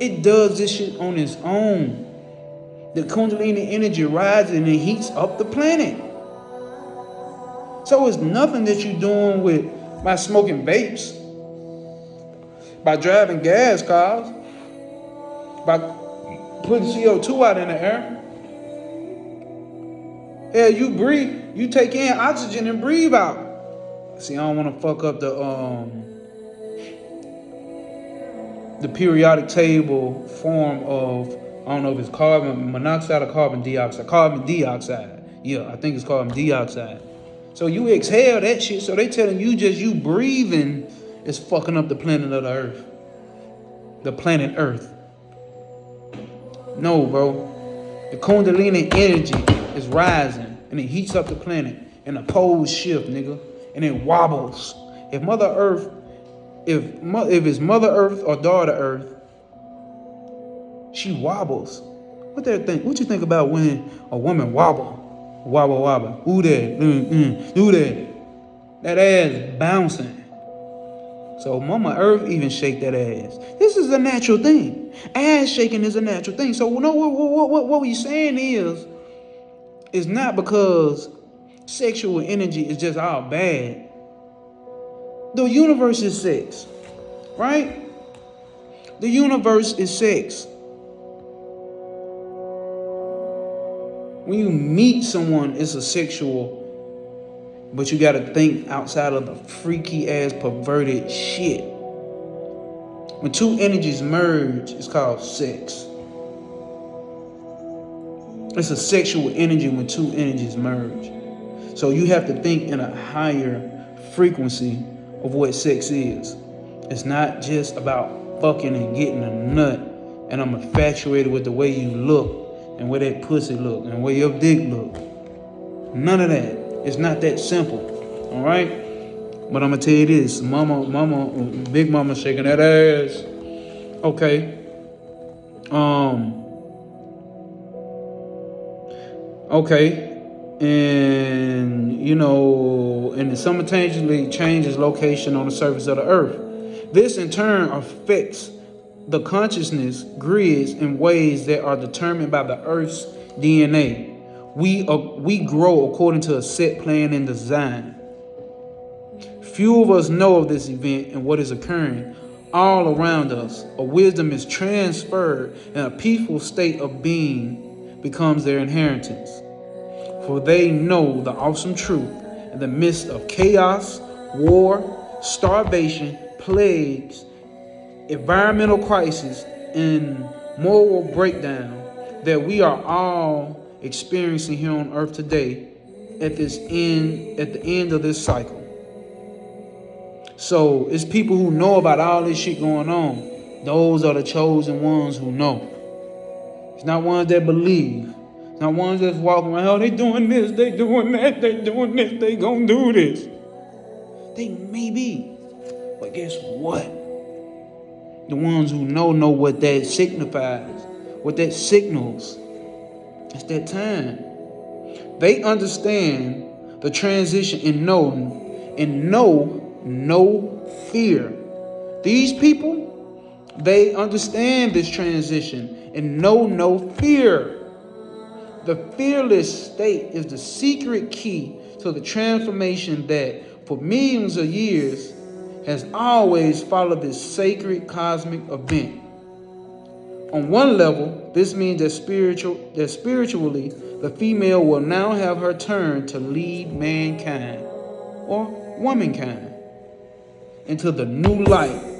It does this shit on its own. The Kundalini energy rises and it heats up the planet. So it's nothing that you're doing with by smoking vapes, by driving gas cars, by putting CO2 out in the air. Yeah, you breathe, you take in oxygen and breathe out. See, I don't want to fuck up the periodic table form of, I don't know if it's carbon monoxide or carbon dioxide. Carbon dioxide. Yeah, I think it's carbon dioxide. So you exhale that shit, so they telling you just you breathing is fucking up the planet of the Earth. The planet Earth. No, bro. The Kundalini energy is rising and it heats up the planet and the poles shift, nigga. And it wobbles. If Mother Earth, if it's Mother Earth or daughter Earth, she wobbles. What you think about when a woman wobble? Wobble. Ooh that. Do that. That ass bouncing. So Mama Earth even shake that ass. This is a natural thing. Ass shaking is a natural thing. So what we saying is not because sexual energy is just all bad. The universe is sex, right? The universe is sex. When you meet someone, it's a sexual, but you gotta think outside of the freaky ass perverted shit. When two energies merge, it's called sex. It's a sexual energy when two energies merge. So you have to think in a higher frequency of what sex is. It's not just about fucking and getting a nut, and I'm infatuated with the way you look and where that pussy look and where your dick look. None of that. It's not that simple. All right? But I'm gonna tell you this, Big Mama shaking that ass. Okay. Okay. And and it simultaneously changes location on the surface of the Earth. This in turn affects the consciousness grids in ways that are determined by the Earth's DNA. We grow according to a set plan and design. Few of us know of this event and what is occurring all around us. A wisdom is transferred and a peaceful state of being becomes their inheritance. For they know the awesome truth in the midst of chaos, war, starvation, plagues, environmental crisis, and moral breakdown that we are all experiencing here on earth today at the end of this cycle. So it's people who know about all this shit going on. Those are the chosen ones who know. It's not ones that believe. It's not ones that's walking around, oh, they doing this, they doing that, they doing this, they gonna do this. They may be. But guess what? The ones who know what that signifies, what that signals. It's that time. They understand the transition and know no fear. These people, they understand this transition and know no fear. The fearless state is the secret key to the transformation that for millions of years has always followed this sacred cosmic event. On one level, this means that spiritually, the female will now have her turn to lead mankind or womankind. into the new light.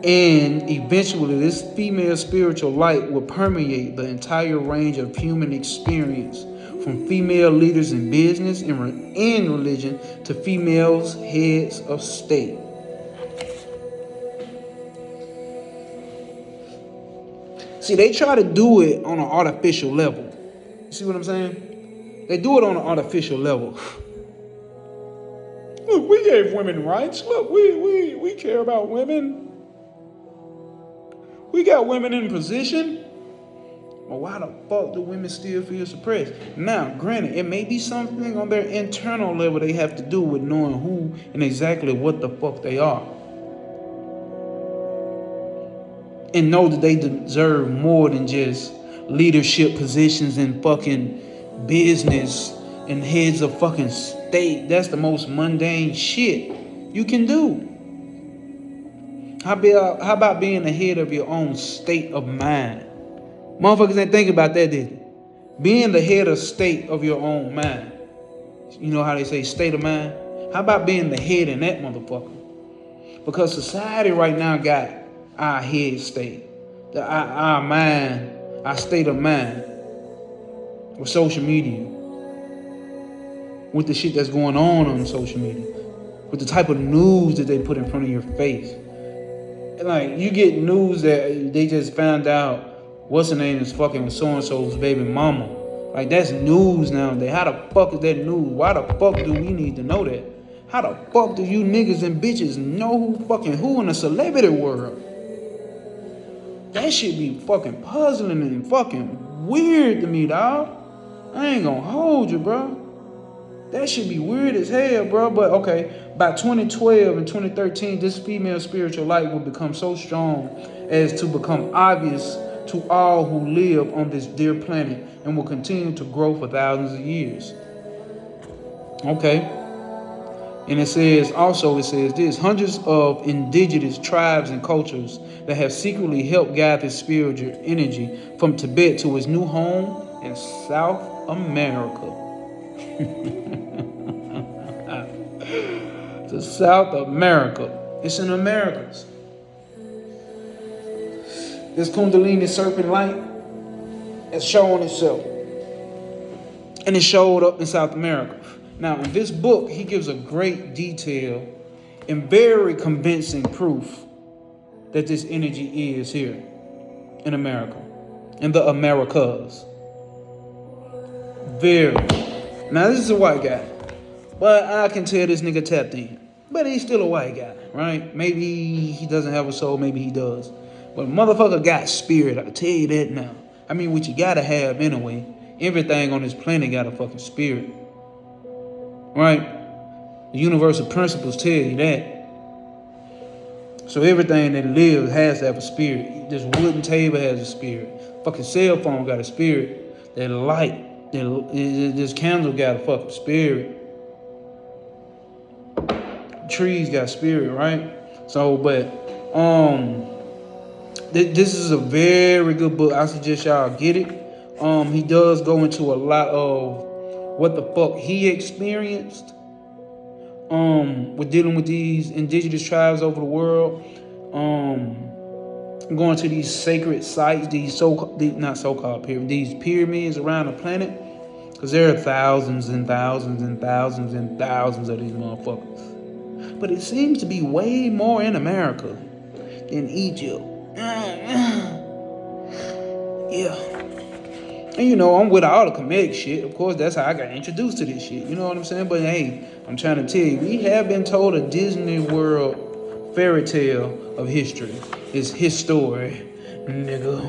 And eventually this female spiritual light will permeate the entire range of human experience, from female leaders in business and religion to females heads of state. See, they try to do it on an artificial level. You see what I'm saying? They do it on an artificial level. Look, we gave women rights. Look, we care about women. We got women in position. Well, why the fuck do women still feel suppressed? Now, granted, it may be something on their internal level they have to do with knowing who and exactly what the fuck they are. And know that they deserve more than just leadership positions in fucking business and heads of fucking state. That's the most mundane shit you can do. How about being the head of your own state of mind? Motherfuckers ain't thinking about that, did they? Being the head of state of your own mind. You know how they say state of mind? How about being the head in that motherfucker? Because society right now got our head state, our mind, our state of mind with social media, with the shit that's going on social media, with the type of news that they put in front of your face. Like, you get news that they just found out what's her name is fucking with so-and-so's baby mama. Like, that's news nowadays. How the fuck is that news? Why the fuck do we need to know that? How the fuck do you niggas and bitches know who fucking who in the celebrity world? That shit be fucking puzzling and fucking weird to me, dog. I ain't gonna hold you, bro. That should be weird as hell, bro. But okay, by 2012 and 2013, this female spiritual light will become so strong as to become obvious to all who live on this dear planet and will continue to grow for thousands of years. Okay. And it says this: hundreds of indigenous tribes and cultures that have secretly helped guide this spiritual energy from Tibet to its new home in South America. To South America. It's in Americas. This Kundalini Serpent Light has shown itself. And it showed up in South America. Now, in this book, he gives a great detail and very convincing proof that this energy is here in America, in the Americas. Very. Now, this is a white guy, but I can tell this nigga tapped in. But he's still a white guy, right? Maybe he doesn't have a soul, maybe he does. But motherfucker got spirit, I can tell you that now. I mean, what you gotta have anyway. Everything on this planet got a fucking spirit. Right? The universal principles tell you that. So everything that lives has to have a spirit. This wooden table has a spirit. Fucking cell phone got a spirit. That light, this candle got a fucking spirit. Trees got spirit, right? So, but this is a very good book. I suggest y'all get it. He does go into a lot of what the fuck he experienced with dealing with these indigenous tribes over the world, going to these sacred sites, these pyramids around the planet, because there are thousands and thousands and thousands and thousands of these motherfuckers. But it seems to be way more in America than Egypt. Yeah. And you know, I'm with all the Kemetic shit. Of course, that's how I got introduced to this shit. You know what I'm saying? But hey, I'm trying to tell you, we have been told a Disney World fairy tale of history. It's his story, nigga.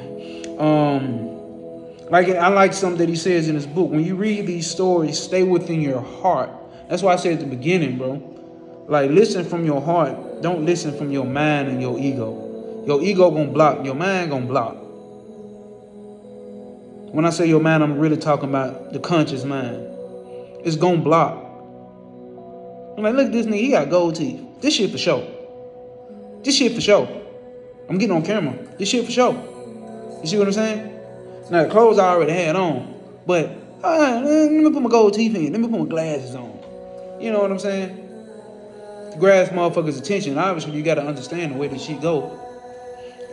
I like something that he says in his book. When you read these stories, stay within your heart. That's why I said at the beginning, bro. Like, listen from your heart. Don't listen from your mind and your ego. Your ego gonna block. Your mind gonna block. When I say your mind, I'm really talking about the conscious mind. It's gonna block. I'm like, look at this nigga, he got gold teeth. This shit for show. This shit for show. I'm getting on camera. This shit for show. You see what I'm saying? Now, the clothes I already had on. But, let me put my gold teeth in. Let me put my glasses on. You know what I'm saying? grasp motherfuckers' attention. Obviously, you got to understand the way this shit go.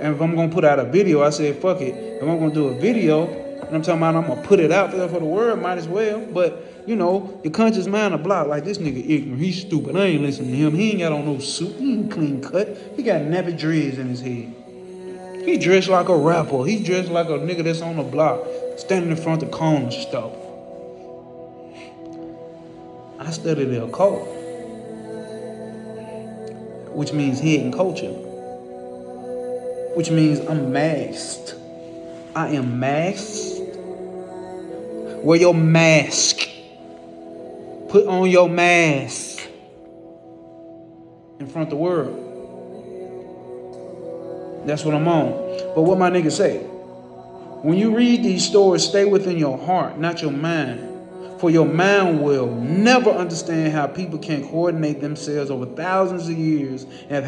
And if I'm going to put out a video, I said, fuck it. If I'm going to do a video, and I'm talking about I'm going to put it out there for the world, might as well. But, you know, your conscious mind a block. Like, this nigga ignorant. He's stupid. I ain't listening to him. He ain't got on no suit. He ain't clean cut. He got nappy dreads in his head. He dressed like a rapper. He dressed like a nigga that's on the block, standing in front of the corner store. I studied the occult, which means hidden culture, which means I'm masked. I am masked. Wear your mask. Put on your mask in front of the world. That's what I'm on. But what my nigga say? When you read these stories, stay within your heart, not your mind. For your mind will never understand how people can coordinate themselves over thousands of years and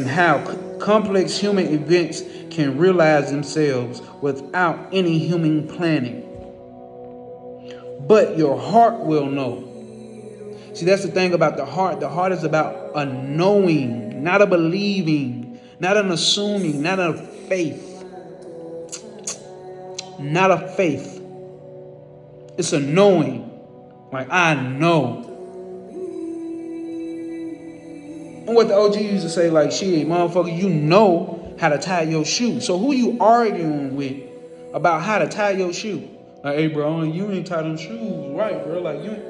how complex human events can realize themselves without any human planning. But your heart will know. See, that's the thing about the heart. The heart is about a knowing, not a believing, not an assuming, not a faith. Not a faith. It's a knowing. Like, I know. And what the OG used to say, like, shit, motherfucker, you know how to tie your shoe. So who you arguing with about how to tie your shoe? Like, hey, bro, you ain't tie them shoes right, bro. Like, you ain't.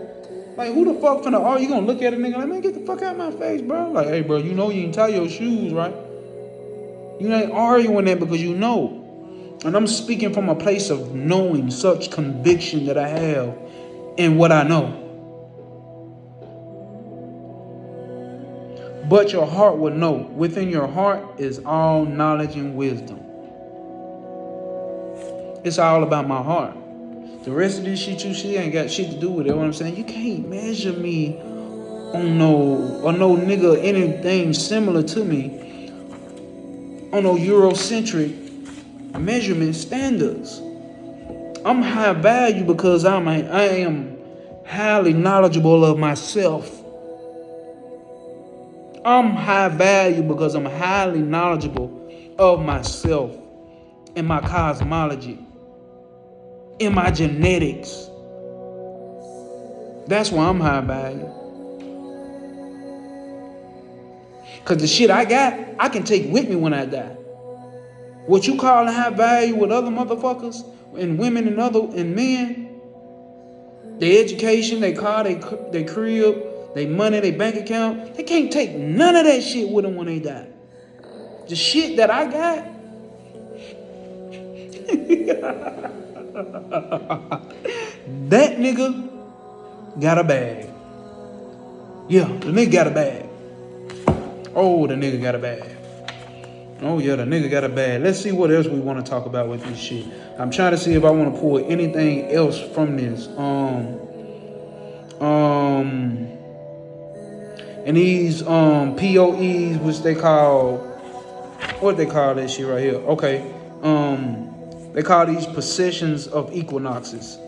Like, who the fuck finna argue? You gonna look at a nigga like, man, get the fuck out of my face, bro. Like, hey, bro, you know you ain't tie your shoes right. You ain't arguing that because you know. And I'm speaking from a place of knowing, such conviction that I have in what I know. But your heart will know. Within your heart is all knowledge and wisdom. It's all about my heart. The rest of this shit you see ain't got shit to do with it. You know what I'm saying? You can't measure me on no nigga anything similar to me on no Eurocentric measurement standards. I'm high value because I am highly knowledgeable of myself. I'm high value because I'm highly knowledgeable of myself and my cosmology, in my genetics. That's why I'm high value. Because the shit I got, I can take with me when I die. What you call high value with other motherfuckers and women and men, their education, their car, their crib, their money, their bank account, they can't take none of that shit with them when they die. The shit that I got, that nigga got a bag. Yeah, the nigga got a bag. Oh, the nigga got a bag. Oh yeah, the nigga got a bag. Let's see what else we want to talk about with this shit. I'm trying to see if I want to pull anything else from this. And these POEs, which they call, what they call that shit right here? Okay. They call these processions of equinoxes,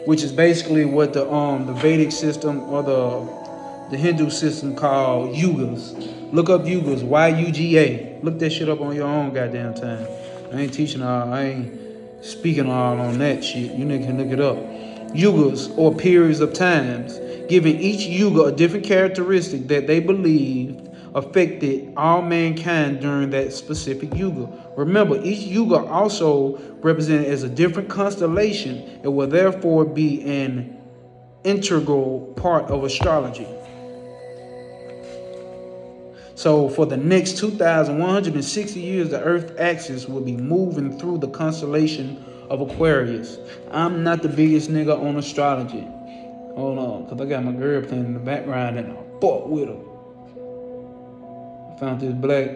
which is basically what the Vedic system or the Hindu system called yugas. Look up yugas, Y-U-G-A. Look that shit up on your own goddamn time. I ain't teaching all, I ain't speaking all on that shit. You niggas can look it up. Yugas, or periods of times, giving each yuga a different characteristic that they believed affected all mankind during that specific yuga. Remember, each yuga also represented as a different constellation and will therefore be an integral part of astrology. So for the next 2,160 years, the Earth axis will be moving through the constellation of Aquarius. I'm not the biggest nigga on astrology. Hold on, because I got my girl playing in the background and I fought with her. I found this black,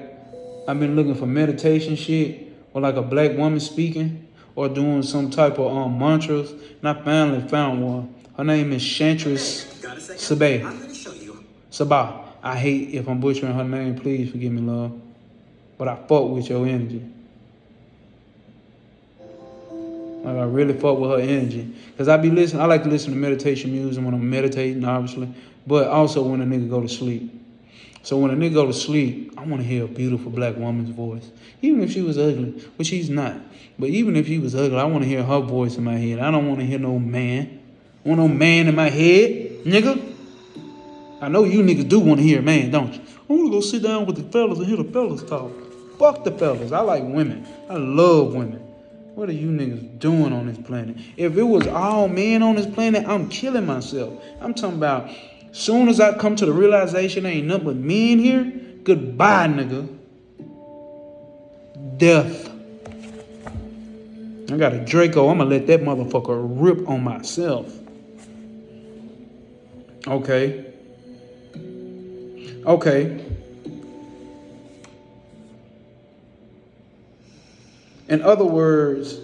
I've been looking for meditation shit, or like a black woman speaking, or doing some type of mantras, and I finally found one. Her name is Shantris Sabah. I hate if I'm butchering her name, please forgive me, love. But I fuck with your energy. Like I really fuck with her energy. Cause I like to listen to meditation music when I'm meditating, obviously. But also when a nigga go to sleep. So when a nigga go to sleep, I want to hear a beautiful black woman's voice. Even if she was ugly, which she's not. But even if she was ugly, I want to hear her voice in my head. I don't want to hear no man. I want no man in my head, nigga. I know you niggas do want to hear a man, don't you? I want to go sit down with the fellas and hear the fellas talk. Fuck the fellas. I like women. I love women. What are you niggas doing on this planet? If it was all men on this planet, I'm killing myself. I'm talking about soon as I come to the realization there ain't nothing but men here, goodbye, nigga. Death. I got a Draco. I'm gonna let that motherfucker rip on myself. Okay. In other words,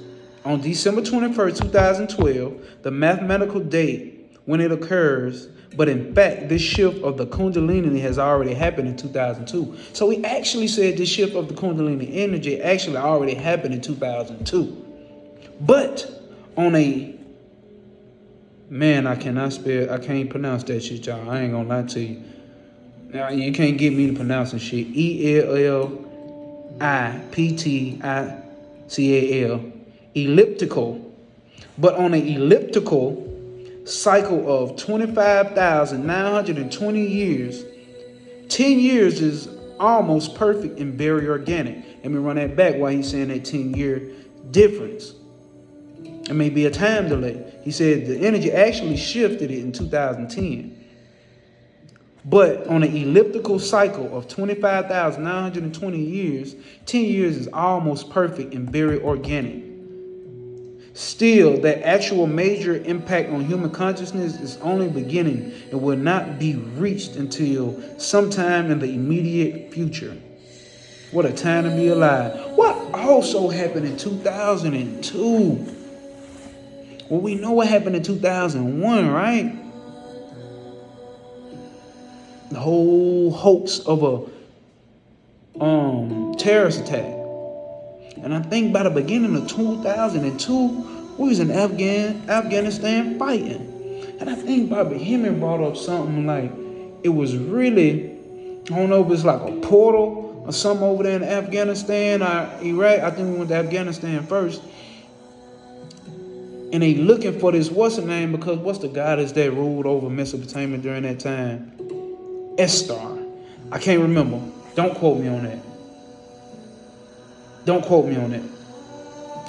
on December 21st, 2012, the mathematical date when it occurs, but in fact, this shift of the Kundalini has already happened in 2002. So we actually said this shift of the Kundalini energy actually already happened in 2002. But on a, man, I can't pronounce that shit, y'all. I ain't gonna lie to you. Now, you can't get me to pronouncing shit. ELLIPTICAL. Elliptical. But on an elliptical cycle of 25,920 years, 10 years is almost perfect and very organic. Let me run that back while he's saying that 10-year difference. It may be a time delay. He said the energy actually shifted it in 2010. But on an elliptical cycle of 25,920 years, 10 years is almost perfect and very organic. Still, that actual major impact on human consciousness is only beginning and will not be reached until sometime in the immediate future. What a time to be alive. What also happened in 2002? Well, we know what happened in 2001, right? The whole hoax of a terrorist attack. And I think by the beginning of 2002, we was in Afghanistan fighting. And I think Bobby Hemming brought up something like it was really, I don't know if it's like a portal or something over there in Afghanistan or Iraq. I think we went to Afghanistan first. And they looking for this, what's the name? Because what's the goddess that ruled over Mesopotamia during that time? Estar. I can't remember. Don't quote me on that.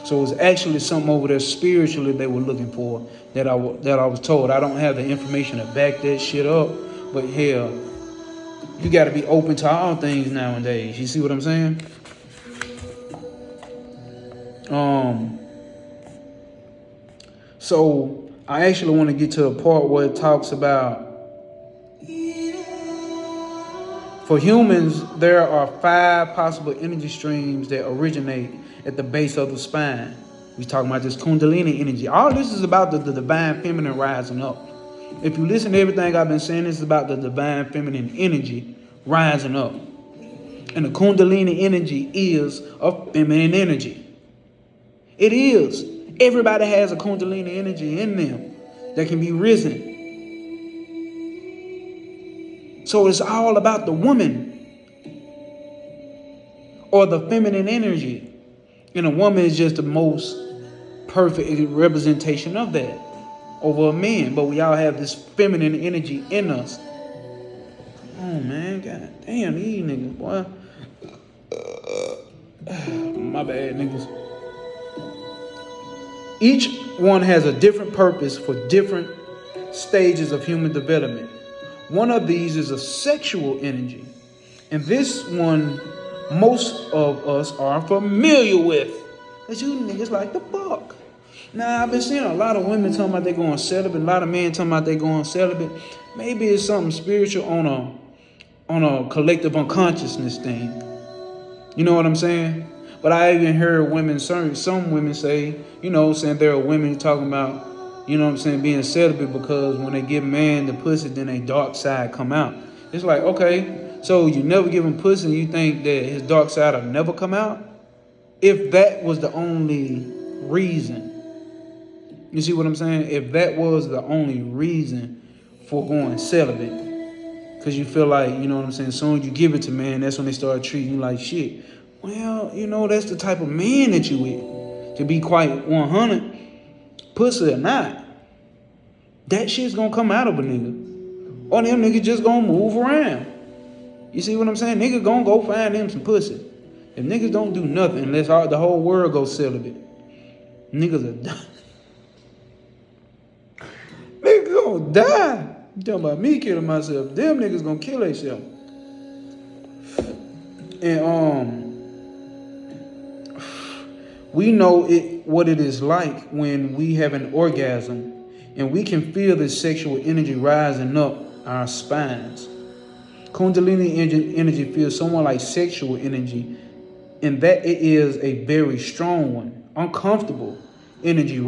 So it was actually something over there spiritually they were looking for that I was told. I don't have the information to back that shit up, but hell, you got to be open to all things nowadays. You see what I'm saying? So I actually want to get to the part where it talks about, for humans, there are 5 possible energy streams that originate at the base of the spine. We're talking about this Kundalini energy. All this is about the divine feminine rising up. If you listen to everything I've been saying, it's about the divine feminine energy rising up. And the Kundalini energy is a feminine energy. It is. Everybody has a Kundalini energy in them that can be risen. So it's all about the woman or the feminine energy. And a woman is just the most perfect representation of that over a man. But we all have this feminine energy in us. Oh, man. God damn, these niggas, boy. My bad, niggas. Each one has a different purpose for different stages of human development. One of these is a sexual energy. And this one, most of us are familiar with. Because you niggas like the fuck. Now, I've been seeing a lot of women talking about they going celibate, a lot of men talking about they going celibate. Maybe it's something spiritual on a collective unconsciousness thing. You know what I'm saying? But I even heard women, some women say, saying there are women talking about, being celibate because when they give man the pussy, then their dark side come out. It's like, okay, so you never give him pussy and you think that his dark side will never come out? If that was the only reason, You see what I'm saying? If that was the only reason for going celibate, because you feel like, you know what I'm saying, as soon as you give it to man, that's when they start treating you like shit. Well, you know, that's the type of man that you with. To be quite 100, pussy or not, that shit's gonna come out of a nigga. Or them niggas just gonna move around. You see what I'm saying? Niggas gonna go find them some pussy. If niggas don't do nothing unless the whole world goes celibate, niggas are die. Niggas gonna die. You talking about me killing myself? Them niggas gonna kill themselves. And we know what it is like when we have an orgasm, and we can feel the sexual energy rising up our spines. Kundalini energy feels somewhat like sexual energy, and that it is a very strong one, uncomfortable energy